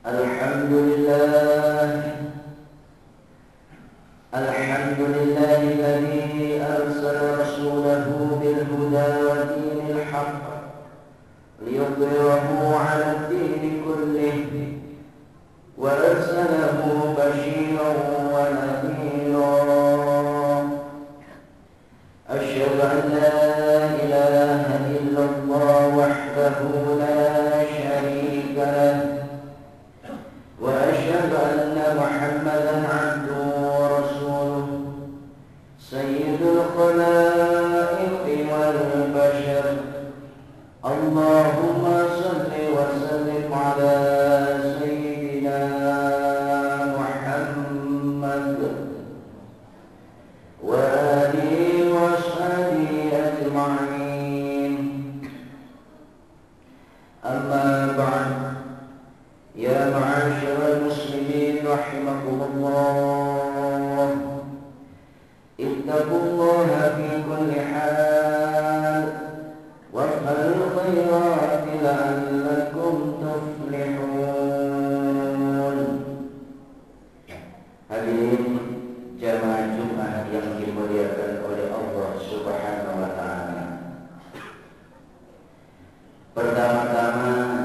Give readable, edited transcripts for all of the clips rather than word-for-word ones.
Alhamdulillahilladzi arsala rasulahu bil huda wa dinil haqq liyudhhirahu 'ala ad-din kullih wa arsalahu bashiran wa nadhiran. Asyhadu an la ilaha illallah wahdahu la syarika lah wa asyhadu anna Muhammadan 'abduhu wa rasuluh sayyidul khalaiqi wal bashar. Allahumma salli wa sallim ala sayyidina Muhammad wa alihi wa ashabihi ajma'in. Amma ba'd. Ya ma'asyiral muslimin rahimakumullah, ittaqullaha fi kulli hal waf'alul khairati la'allakum tuflihun. Hadirin jamaah Jumat yang dimuliakan oleh Allah Subhanahu wa ta'ala. Pertama-tama,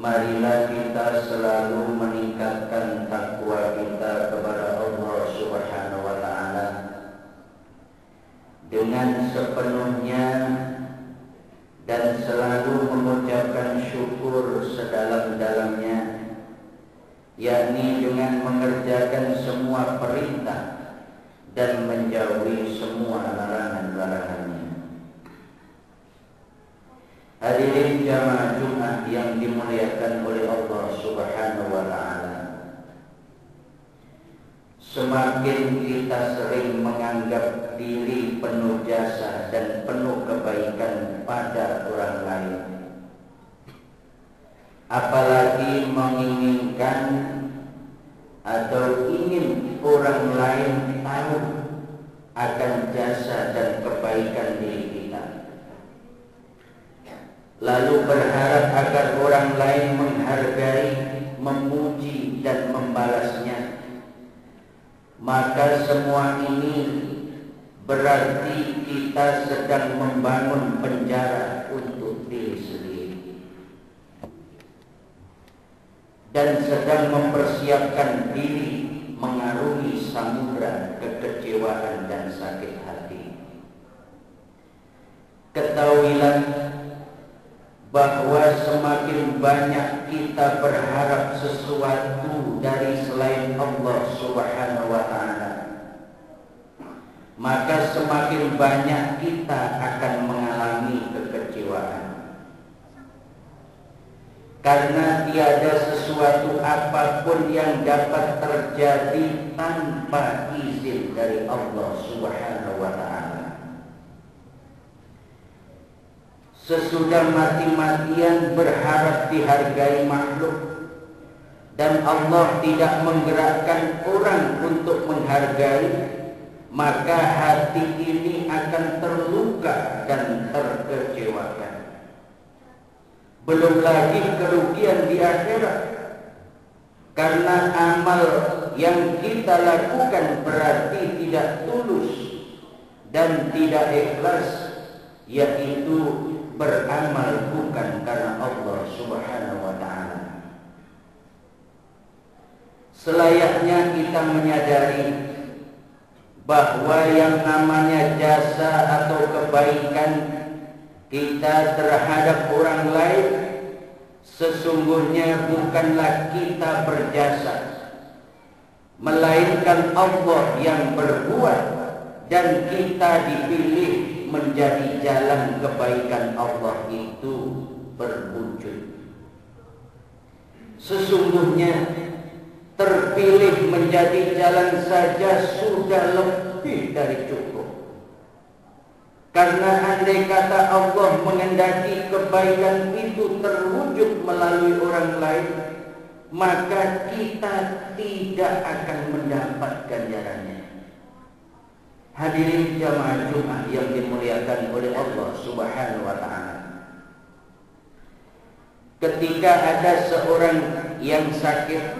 marilah kita selalu meningkatkan takwa kita kepada Allah Subhanahu wa ta'ala dengan sepenuhnya dan selalu mengucapkan syukur sedalam-dalamnya, yakni dengan mengerjakan semua perintah dan menjauhi semua larangan-larangannya. Hadirin jamaah Jumat yang dimuliakan oleh Allah Subhanahu wa ta'ala, semakin kita sering menganggap diri penuh jasa dan penuh kebaikan pada orang lain, apalagi menginginkan atau ingin orang lain tahu akan jasa dan kebaikan diri kita, lalu berharap agar orang lain menghargai, memuji dan membalasnya, maka semua ini berarti kita sedang membangun penjara untuk diri sendiri dan sedang mempersiapkan diri mengarungi samudra kekecewaan dan sakit hati. Ketahuilah bahwa semakin banyak kita berharap sesuatu dari selain Allah Subhanahu wa ta'ala, maka semakin banyak kita akan mengalami kekecewaan. Karena tiada sesuatu apapun yang dapat terjadi tanpa izin dari Allah Subhanahu wa ta'ala. Sesudah mati-matian berharap dihargai makhluk dan Allah tidak menggerakkan orang untuk menghargai, maka hati ini akan terluka dan terkecewakan. Belum lagi kerugian di akhirat, karena amal yang kita lakukan berarti tidak tulus dan tidak ikhlas, yaitu beramal bukan karena Allah Subhanahu wa ta'ala. Selayaknya kita menyadari bahwa yang namanya jasa atau kebaikan kita terhadap orang lain sesungguhnya bukanlah kita berjasa, melainkan Allah yang berbuat dan kita dipilih menjadi jalan kebaikan Allah itu berwujud. Sesungguhnya terpilih menjadi jalan saja sudah lebih dari cukup. Karena andai kata Allah menghendaki kebaikan itu terwujud melalui orang lain, maka kita tidak akan mendapat ganjarannya. Hadirin jamaah Jumat yang dimuliakan oleh Allah Subhanahu wa ta'ala, ketika ada seorang yang sakit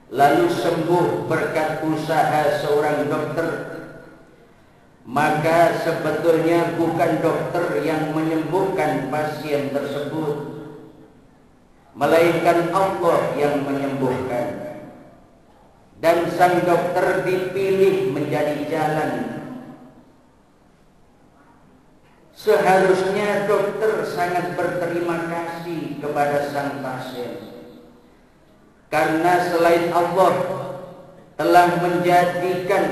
lalu sembuh berkat usaha seorang dokter, maka sebetulnya bukan dokter yang menyembuhkan pasien tersebut, melainkan Allah yang menyembuhkan. Dan sang dokter dipilih menjadi jalan. Seharusnya dokter sangat berterima kasih kepada sang pasien, karena selain Allah telah menjadikan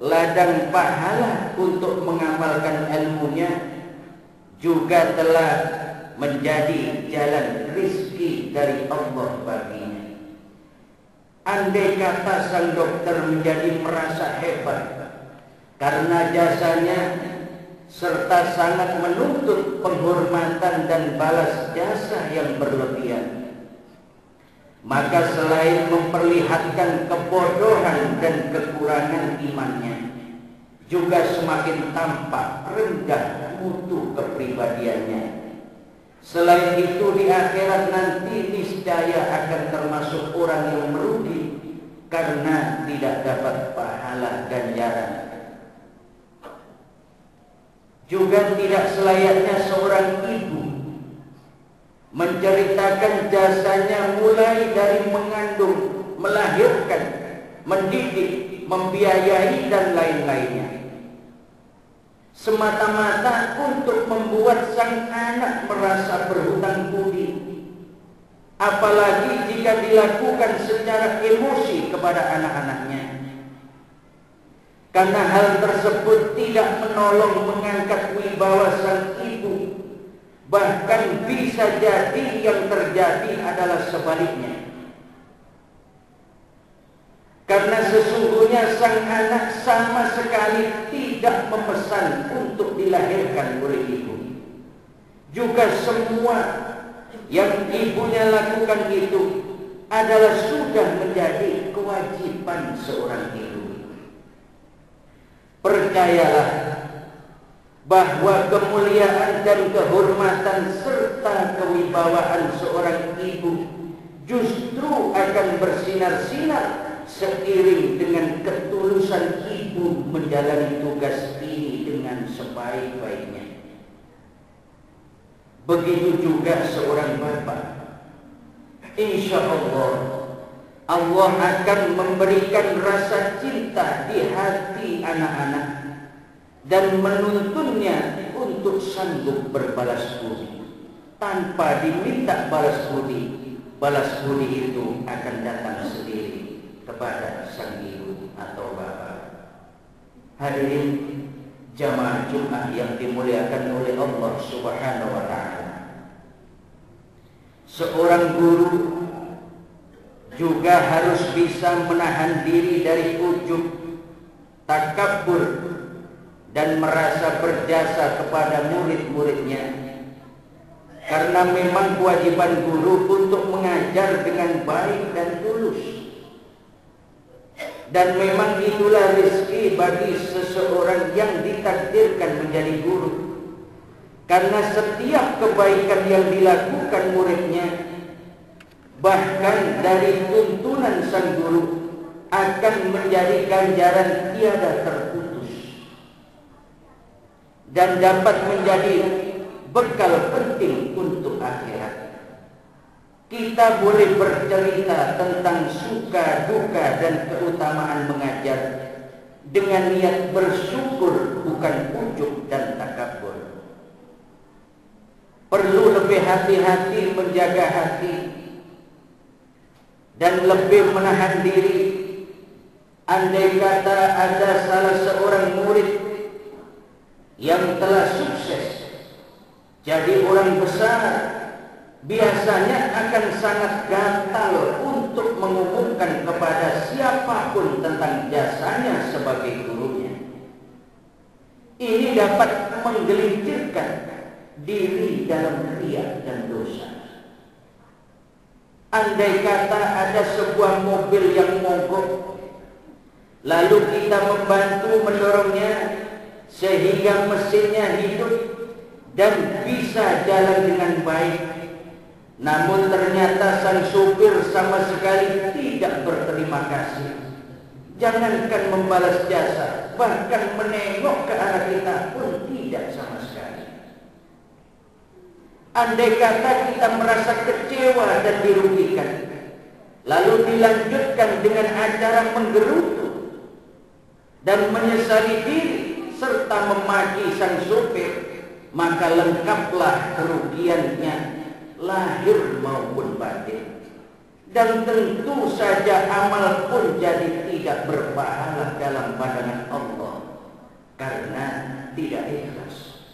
ladang pahala untuk mengamalkan ilmunya, juga telah menjadi jalan rizki dari Allah baginya. Andai kata sang dokter menjadi merasa hebat karena jasanya, serta sangat menuntut penghormatan dan balas jasa yang berlebihan, maka selain memperlihatkan kebodohan dan kekurangan imannya, juga semakin tampak rendah mutu kepribadiannya. Selain itu, di akhirat nanti niscaya akan termasuk orang yang merugi karena tidak dapat pahala ganjaran. Juga tidak selayaknya seorang ibu menceritakan jasanya mulai dari mengandung, melahirkan, mendidik, membiayai dan lain-lainnya, semata-mata untuk membuat sang anak merasa berhutang budi, apalagi jika dilakukan secara emosi kepada anak-anaknya. Karena hal tersebut tidak menolong mengangkat wibawa sang ibu, bahkan bisa jadi yang terjadi adalah sebaliknya. Karena sesungguhnya sang anak sama sekali tidak memesan untuk dilahirkan oleh ibu. Juga semua yang ibunya lakukan itu adalah sudah menjadi kewajiban seorang ibu. Percayalah bahwa kemuliaan dan kehormatan serta kewibawaan seorang ibu justru akan bersinar-sinar seiring dengan ketulusan ibu menjalani tugas ini dengan sebaik-baiknya. Begitu juga seorang bapak. Insya Allah, Allah akan memberikan rasa cinta di hati anak-anak dan menuntunnya untuk sanggup berbalas budi. Tanpa diminta balas budi itu akan datang sendiri kepada sang ibu atau bapak. Hadirin jamaah Jumat yang dimuliakan oleh Allah Subhanahu wa taala. Seorang guru juga harus bisa menahan diri dari ujub, takabur dan merasa berjasa kepada murid-muridnya. Karena memang kewajiban guru untuk mengajar dengan baik dan tulus. Dan memang itulah rezeki bagi seseorang yang ditakdirkan menjadi guru. Karena setiap kebaikan yang dilakukan muridnya, bahkan dari tuntunan sang guru, akan menjadi ganjaran tiada terputus dan dapat menjadi bekal penting untuk akhirat. Kita boleh bercerita tentang suka, duka, dan keutamaan mengajar dengan niat bersyukur, bukan ujub dan takabur. Perlu lebih hati-hati menjaga hati dan lebih menahan diri. Andai kata ada salah seorang murid yang telah sukses jadi orang besar, biasanya akan sangat gatal untuk mengumumkan kepada siapapun tentang jasanya sebagai gurunya. Ini dapat menggelincirkan diri dalam riya dan dosa. Andai kata ada sebuah mobil yang mogok, lalu kita membantu mendorongnya sehingga mesinnya hidup dan bisa jalan dengan baik, namun ternyata sang supir sama sekali tidak berterima kasih. Jangankan membalas jasa, bahkan menengok ke arah kita pun tidak sama sekali. Andai kata kita merasa kecewa dan dirugikan, lalu dilanjutkan dengan acara menggerutu dan menyesali diri serta memaki sang supir, maka lengkaplah kerugiannya lahir maupun batin. Dan tentu saja amal pun jadi tidak berpahala dalam pandangan Allah karena tidak ikhlas.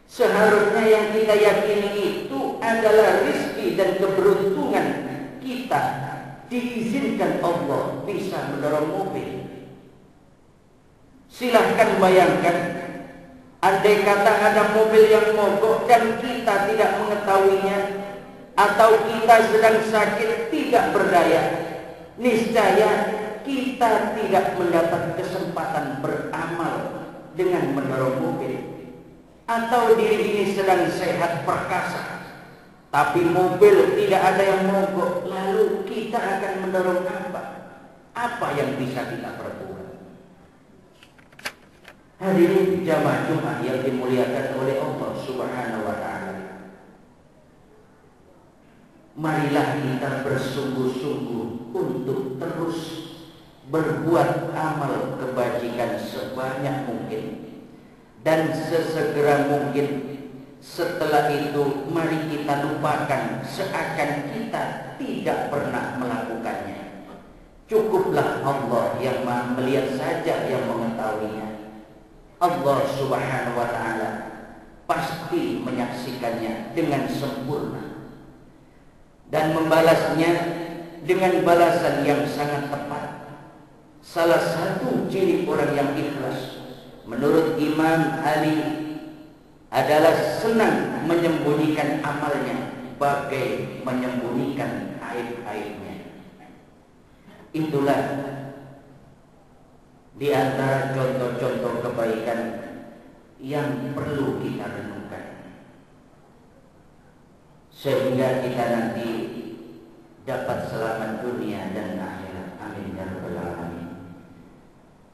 Seharusnya yang kita yakini itu adalah rezeki dan keberuntungan kita diizinkan Allah bisa mendorong mobil. Silahkan bayangkan, andai kata ada mobil yang mogok dan kita tidak mengetahuinya, atau kita sedang sakit tidak berdaya, niscaya kita tidak mendapat kesempatan beramal dengan mendorong mobil. Atau diri ini sedang sehat perkasa, tapi mobil tidak ada yang mogok, lalu kita akan mendorong apa? Apa yang bisa kita perbuat? Hadirin jamaah Jumat yang dimuliakan oleh Allah Subhanahu wa Ta'ala, marilah kita bersungguh-sungguh untuk terus berbuat amal kebajikan sebanyak mungkin, dan sesegera mungkin setelah itu mari kita lupakan seakan kita tidak pernah melakukannya. Cukuplah Allah yang Maha melihat saja yang mengetahuinya. Allah Subhanahu wa Ta'ala pasti menyaksikannya dengan sempurna dan membalasnya dengan balasan yang sangat tepat. Salah satu ciri orang yang ikhlas menurut Imam Ali adalah senang menyembunyikan amalnya bagai menyembunyikan aib-aibnya. Itulah di antara contoh-contoh kebaikan yang perlu kita renungkan, sehingga kita nanti dapat selamat dunia dan akhirat. Amin ya rabbal alamin.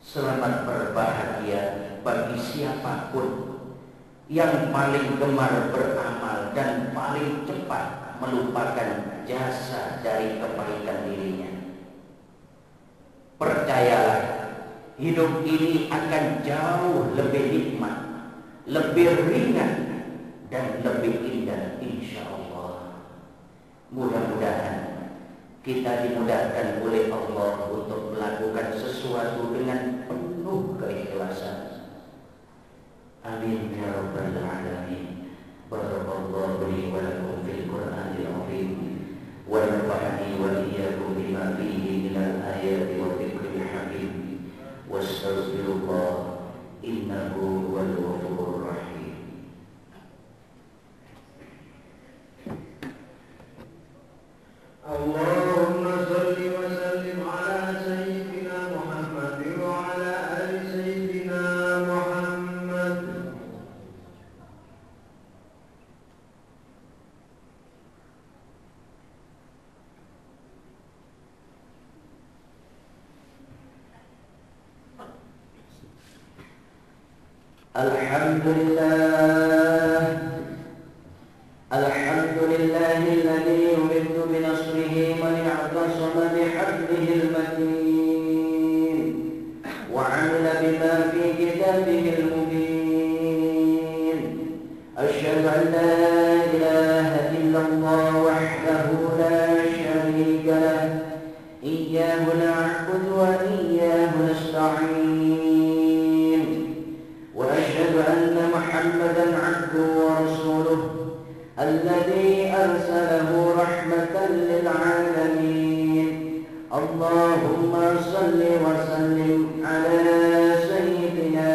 Selamat berbahagia bagi siapapun yang paling gemar beramal dan paling cepat melupakan jasa dari kebaikan dirinya. Percayalah, hidup ini akan jauh lebih nikmat, lebih ringan, dan lebih indah insya Allah. Mudah-mudahan kita dimudahkan oleh Allah untuk melakukan sesuatu dengan penuh keikhlasan. Amin ya rabbal alamin. Barakallahu li wa lakum fil Qur'anil azim wa nafa'ani wa iyyakum bima fihi minal ayati wa dzikril hakim. Wastaghfirullah innahu huwal ghafurur rahim. Allahumma shalli wa sallim ala sayyidina Muhammad wa ala ali sayyidina Muhammad. Alhamdulillahilladzi yuriddu binasrihi man i'tasama bihablihil matin wa 'amila bima fi kitabihil mubin. Asyhadu an la ilaha illallah wahdahu la syarika lah, iyyahu na'budu wa iyyahu nasta'in. وأشهد أن محمدا عبده ورسوله الذي أرسله رحمة للعالمين. اللهم صل وسلم على سيدنا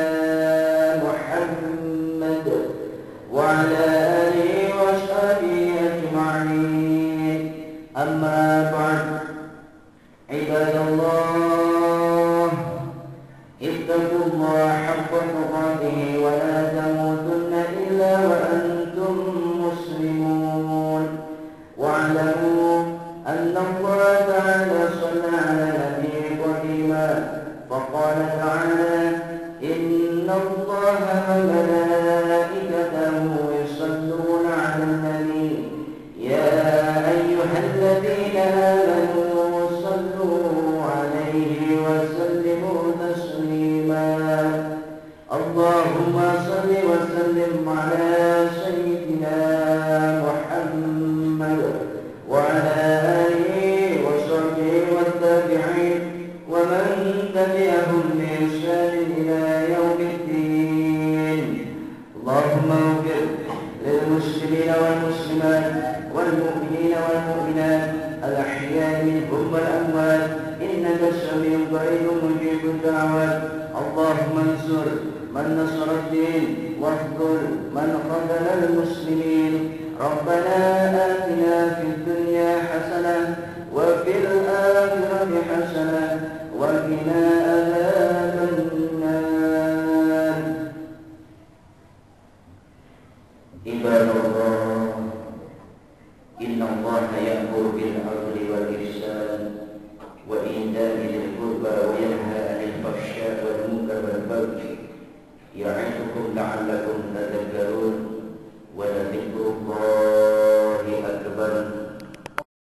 الله وملائكته يصلون على النبي يا أيها الذين آمنوا صلوا عليه وسلموا تسليما اللهم صل وسلم على سيدنا محمد وعلى آله وصحبه والتابعين ومن تبعهم بإحسان إلى يوم الدين اللهم اغفر للمسلمين والمسلمات والمؤمنين والمؤمنات الأحياء منهم والأموات إنك سميع قريب مجيب الدعوات اللهم انصر من نصر الدين واخذل من خذل المسلمين ربنا آتنا في الدنيا حسنة وفي الآخرة حسنة وقنا عذاب النار عباد الله إن الله يأمر بالعدل والإحسان وإيتاء ذي القربى وينهى عن الفحشاء والمنكر والبغي يعظكم لعلكم تذكرون